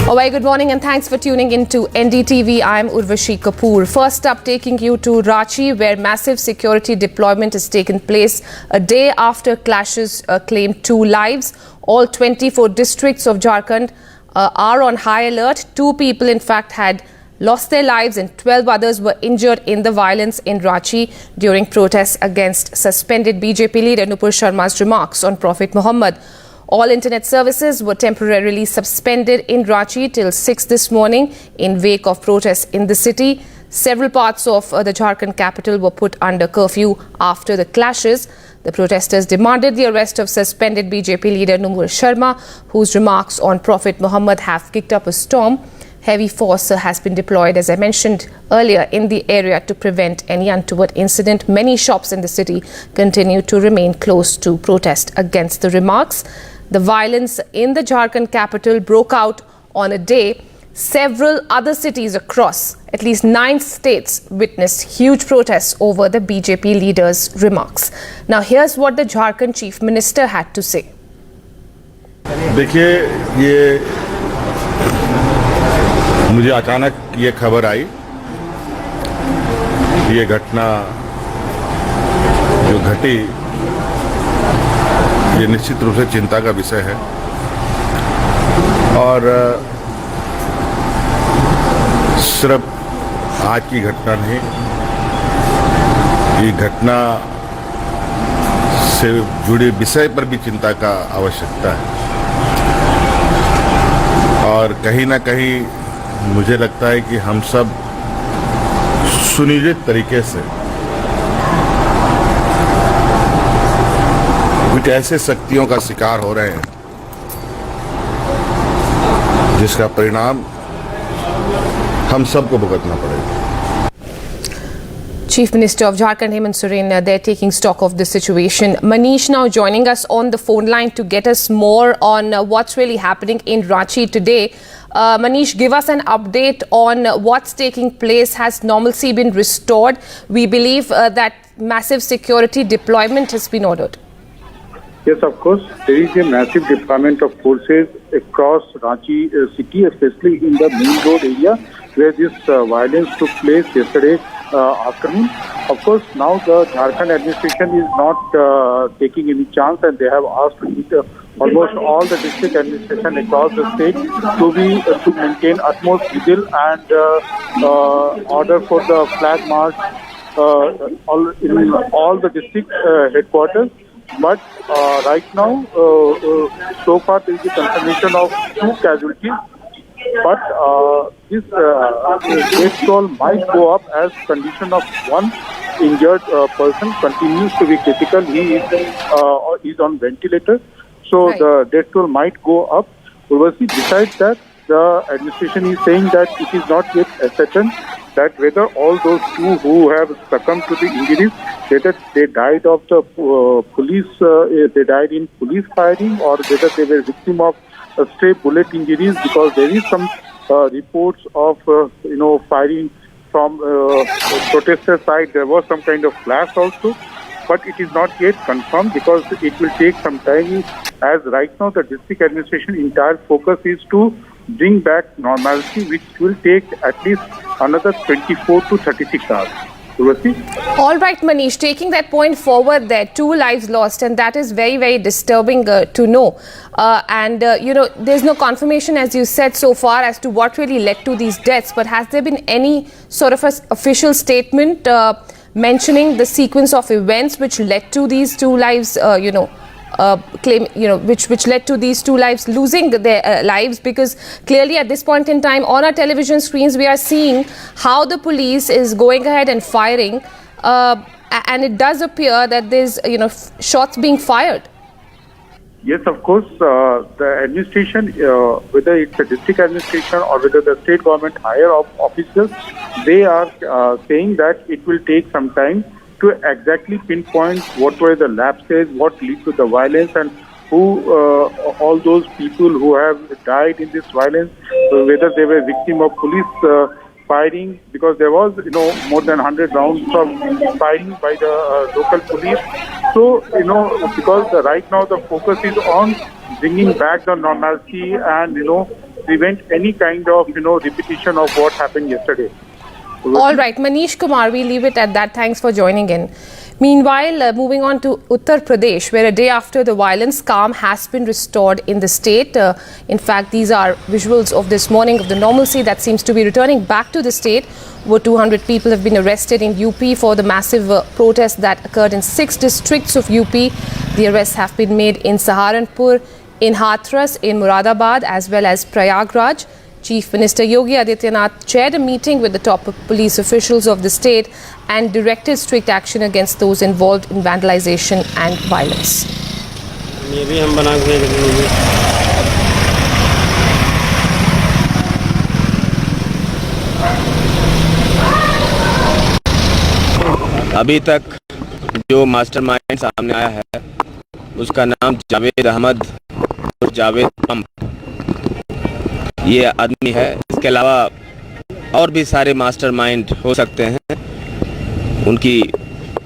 A very good morning and thanks for tuning in to NDTV. I'm Urvashi Kapoor. First up, taking you to Ranchi, where massive security deployment has taken place a day after clashes claimed 2 lives. All 24 districts of Jharkhand are on high alert. 2 people, in fact, had lost their lives and 12 others were injured in the violence in Ranchi during protests against suspended BJP leader Nupur Sharma's remarks on Prophet Muhammad. All internet services were temporarily suspended in Ranchi till 6 this morning in wake of protests in the city. Several parts of the Jharkhand capital were put under curfew after the clashes. The protesters demanded the arrest of suspended BJP leader Nupur Sharma, whose remarks on Prophet Muhammad have kicked up a storm. Heavy force has been deployed, as I mentioned earlier, in the area to prevent any untoward incident. Many shops in the city continue to remain closed to protest against the remarks. The violence in the Jharkhand capital broke out on a day several other cities across at least 9 states witnessed huge protests over the BJP leader's remarks. Now here's what the Jharkhand Chief Minister had to say. देखिए, ये मुझे अचानक ये खबर आई। ये घटना जो घटी, ये निश्चित रूप से चिंता का विषय है और सिर्फ आज की घटना नहीं, ये घटना से जुड़े विषय पर भी चिंता का आवश्यकता है और कहीं ना कहीं मुझे लगता है कि हम सब सुनियोजित तरीके से कुछ ऐसे शक्तियों का शिकार हो रहे हैं जिसका परिणाम हम सबको भुगतना पड़ेगा। Chief Minister of Jharkhand, Hemant Soren, they're taking stock of the situation. Manish now joining us on the phone line to get us more on what's really happening in Ranchi today. Manish, give us an update on what's taking place. Has normalcy been restored? We believe that massive security deployment has been ordered. Yes, of course. There is a massive deployment of forces across Ranchi city, especially in the main road area where this violence took place yesterday afternoon. Of course, now the Jharkhand administration is not taking any chance, and they have asked almost all the district administration across the state to maintain utmost vigil and order for the flag march in all the district headquarters. But right now, so far there is a confirmation of 2 casualties. But this death toll might go up as condition of one injured person continues to be critical. He is on ventilator, so right. The death toll might go up. Besides that, the administration is saying that it is not yet ascertained that whether all those 2 who have succumbed to the injuries, whether they died of the they died in police firing, or whether they were victim of stray bullet injuries, because there is some reports of firing from protester side. There was some kind of blast also, but it is not yet confirmed because it will take some time. As right now, the district administration entire focus is to bring back normalcy, which will take at least another 24 to 36 hours. All right, Manish, taking that point forward, there 2 lives lost, and that is very, very disturbing to know. There's no confirmation, as you said, so far as to what really led to these deaths. But has there been any sort of official statement mentioning the sequence of events which led to these 2 lives, which led to these 2 lives losing their lives? Because clearly at this point in time on our television screens we are seeing how the police is going ahead and firing, and it does appear that there's shots being fired. Yes, of course. The administration, whether it's a district administration or whether the state government higher officials, they are saying that it will take some time to exactly pinpoint what were the lapses, what led to the violence, and who all those people who have died in this violence, whether they were victim of police firing, because there was more than 100 rounds of firing by the local police. So because right now the focus is on bringing back the normalcy and prevent any kind of repetition of what happened yesterday. All right, Manish Kumar, we leave it at that. Thanks for joining in. Meanwhile, moving on to Uttar Pradesh, where a day after the violence, calm has been restored in the state. In fact, these are visuals of this morning of the normalcy that seems to be returning back to the state. Over 200 people have been arrested in UP for the massive protests that occurred in 6 districts of UP. The arrests have been made in Saharanpur, in Hathras, in Muradabad, as well as Prayagraj. Chief Minister Yogi Adityanath chaired a meeting with the top police officials of the state and directed strict action against those involved in vandalization and violence. ये भी हम बना के देंगे। अभी तक जो mastermind सामने आया है उसका नाम जावेद अहमद और जावेद पंप ये आदमी है। इसके अलावा और भी सारे मास्टरमाइंड हो सकते हैं। उनकी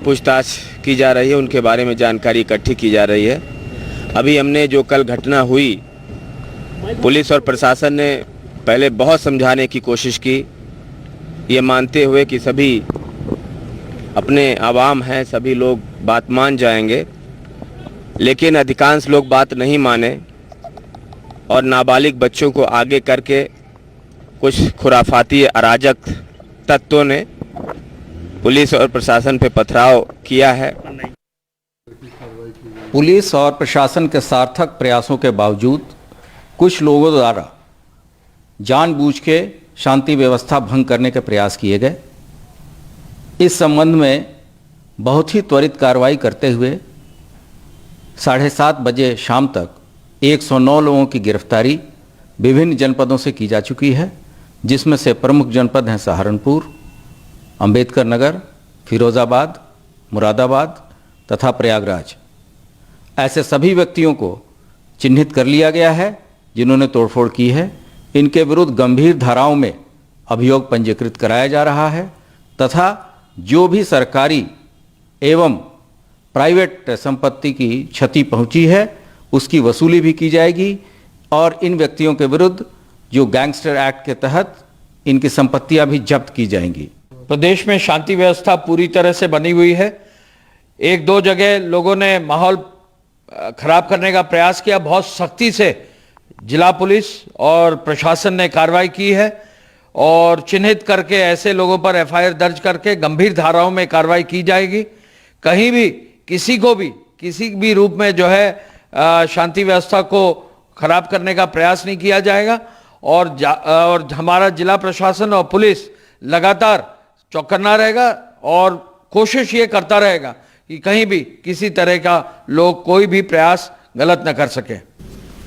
पूछताछ की जा रही है, उनके बारे में जानकारी इकट्ठी की जा रही है। अभी हमने जो कल घटना हुई, पुलिस और प्रशासन ने पहले बहुत समझाने की कोशिश की, ये मानते हुए कि सभी अपने आवाम हैं, सभी लोग बात मान जाएंगे, लेकिन अधिकांश लोग बात नहीं माने और नाबालिग बच्चों को आगे करके कुछ खुराफाती अराजक तत्वों ने पुलिस और प्रशासन पे पथराव किया है। पुलिस और प्रशासन के सार्थक प्रयासों के बावजूद कुछ लोगों द्वारा जानबूझ के शांति व्यवस्था भंग करने के प्रयास किए गए। इस संबंध में बहुत ही त्वरित कार्रवाई करते हुए 7:30 बजे शाम तक 109 लोगों की गिरफ्तारी विभिन्न जनपदों से की जा चुकी है, जिसमें से प्रमुख जनपद हैं सहारनपुर, अंबेडकर नगर, फिरोजाबाद, मुरादाबाद तथा प्रयागराज। ऐसे सभी व्यक्तियों को चिन्हित कर लिया गया है जिन्होंने तोड़फोड़ की है। इनके विरुद्ध गंभीर धाराओं में अभियोग पंजीकृत कराया जा रहा है तथा जो भी सरकारी एवं प्राइवेट संपत्ति की क्षति पहुंची है उसकी वसूली भी की जाएगी और इन व्यक्तियों के विरुद्ध जो गैंगस्टर एक्ट के तहत इनकी संपत्तियां भी जब्त की जाएंगी। प्रदेश में शांति व्यवस्था पूरी तरह से बनी हुई है। एक दो जगह लोगों ने माहौल खराब करने का प्रयास किया, बहुत सख्ती से जिला पुलिस और प्रशासन ने कार्रवाई की है और चिन्हित करके ऐसे लोगों पर एफआईआर दर्ज करके गंभीर धाराओं में कार्रवाई की जाएगी। कहीं भी किसी को भी किसी भी रूप में जो है शांति व्यवस्था को खराब करने का प्रयास नहीं किया जाएगा और हमारा जिला प्रशासन और पुलिस लगातार चौकन्ना रहेगा और कोशिश ये करता रहेगा कि कहीं भी किसी तरह का लोग कोई भी प्रयास गलत न कर सके।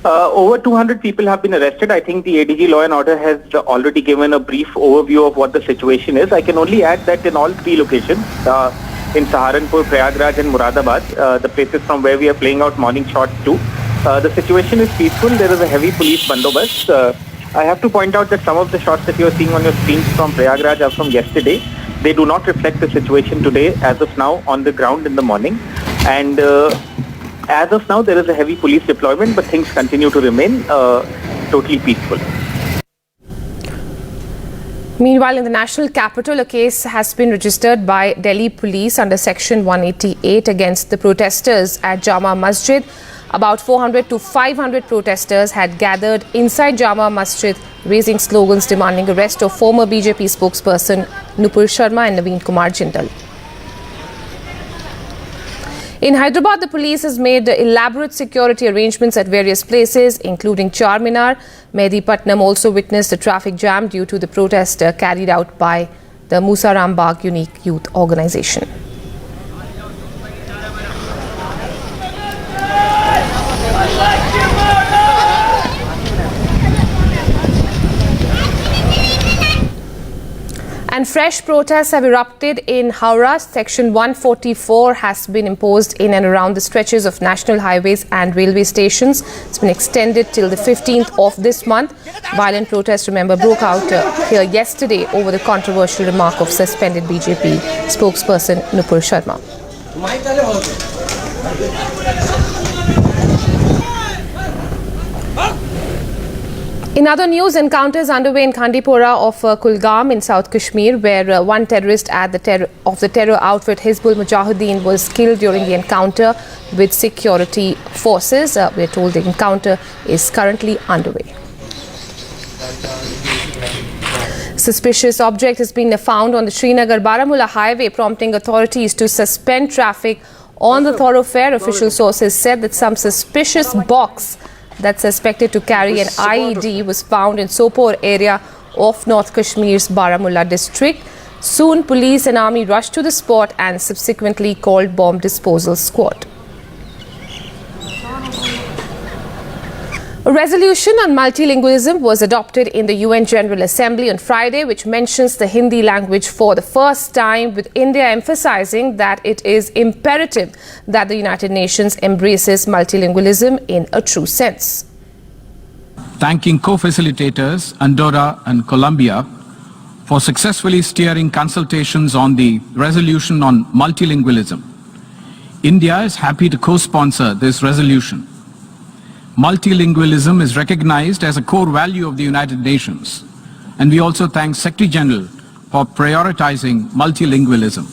Over 200 people have been arrested. I think the ADG Law and Order has already given a brief overview of what the situation is. I can only add that in all three locations, in Saharanpur, Prayagraj and Muradabad, the places from where we are playing out morning shots too, the situation is peaceful. There is a heavy police bandobast. I have to point out that some of the shots that you are seeing on your screens from Prayagraj are from yesterday. They do not reflect the situation today as of now on the ground in the morning. And as of now, there is a heavy police deployment, but things continue to remain totally peaceful. Meanwhile, in the national capital, a case has been registered by Delhi police under Section 188 against the protesters at Jama Masjid. About 400 to 500 protesters had gathered inside Jama Masjid, raising slogans demanding arrest of former BJP spokesperson Nupur Sharma and Naveen Kumar Jindal. In Hyderabad, the police has made elaborate security arrangements at various places, including Charminar. Mehdipatnam also witnessed a traffic jam due to the protest carried out by the Musa Rambagh Unique Youth Organization. And fresh protests have erupted in Howrah. Section 144 has been imposed in and around the stretches of national highways and railway stations. It's been extended till the 15th of this month. Violent protests, remember, broke out here yesterday over the controversial remark of suspended BJP spokesperson Nupur Sharma. In other news, encounters underway in Khandipora of Kulgam in South Kashmir, where one terrorist of the terror outfit Hizbul Mujahideen was killed during the encounter with security forces. We are told the encounter is currently underway. Suspicious object has been found on the Srinagar-Baramulla highway, prompting authorities to suspend traffic on the thoroughfare. Official sources said that some suspicious box that's suspected to carry an IED was found in Sopore area of North Kashmir's Baramulla district. Soon, police and army rushed to the spot and subsequently called bomb disposal squad. A resolution on multilingualism was adopted in the UN General Assembly on Friday, which mentions the Hindi language for the first time, with India emphasizing that it is imperative that the United Nations embraces multilingualism in a true sense. Thanking co-facilitators Andorra and Colombia for successfully steering consultations on the resolution on multilingualism. India is happy to co-sponsor this resolution. Multilingualism is recognized as a core value of the United Nations, and we also thank Secretary General for prioritizing multilingualism.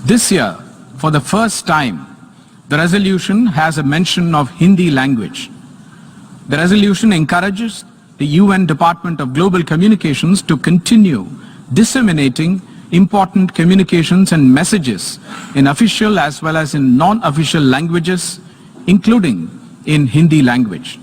This year, for the first time, the resolution has a mention of Hindi language. The resolution encourages the UN Department of Global Communications to continue disseminating important communications and messages in official as well as in non-official languages, including in Hindi language.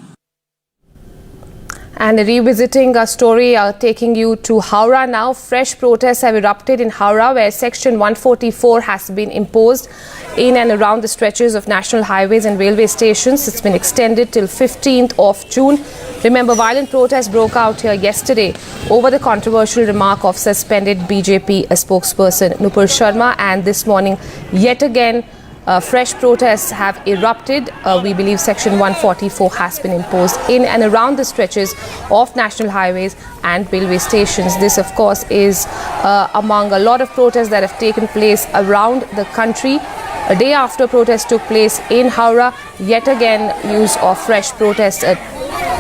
And revisiting a story, taking you to Howrah now. Fresh protests have erupted in Howrah, where Section 144 has been imposed in and around the stretches of national highways and railway stations. It's been extended till 15th of June. Remember, violent protests broke out here yesterday over the controversial remark of suspended BJP spokesperson Nupur Sharma, and this morning, yet again, fresh protests have erupted. We believe Section 144 has been imposed in and around the stretches of national highways and railway stations. This, of course, is among a lot of protests that have taken place around the country. A day after protests took place in Howrah, yet again news of fresh protests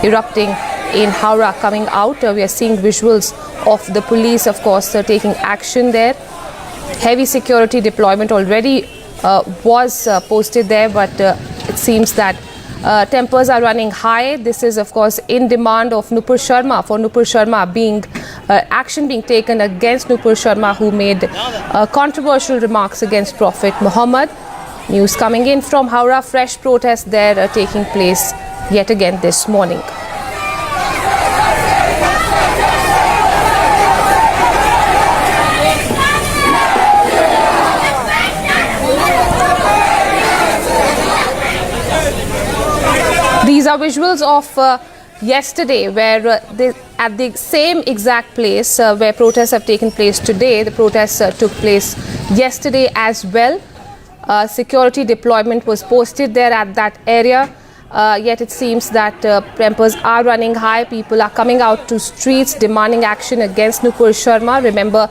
erupting in Howrah coming out. We are seeing visuals of the police, of course, taking action there. Heavy security deployment already was posted there, but it seems that tempers are running high. This is, of course, in demand of Nupur Sharma, for Nupur Sharma being action being taken against Nupur Sharma, who made controversial remarks against Prophet Muhammad. News coming in from Howrah, fresh protests there taking place yet again this morning. These are visuals of yesterday, where at the same exact place where protests have taken place today, the protests took place yesterday as well. Security deployment was posted there at that area. Yet it seems that tempers are running high. People are coming out to streets demanding action against Nupur Sharma. Remember,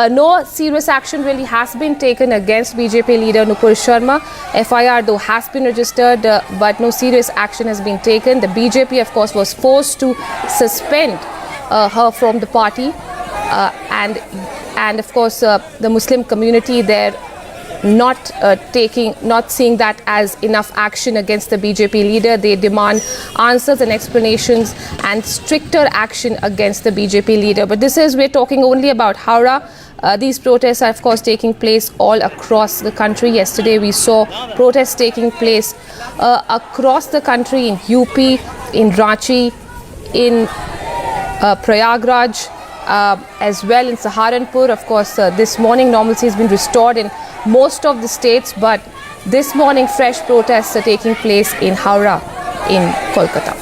no serious action really has been taken against BJP leader Nupur Sharma. FIR though has been registered, but no serious action has been taken. The BJP, of course, was forced to suspend her from the party, and of course the Muslim community there not seeing that as enough action against the BJP leader. They demand answers and explanations and stricter action against the BJP leader. But we're talking only about Howrah. These protests are, of course, taking place all across the country. Yesterday we saw protests taking place across the country in UP, in Ranchi, in Prayagraj, as well in Saharanpur. Of course, this morning normalcy has been restored in most of the states, but this morning fresh protests are taking place in Howrah in Kolkata.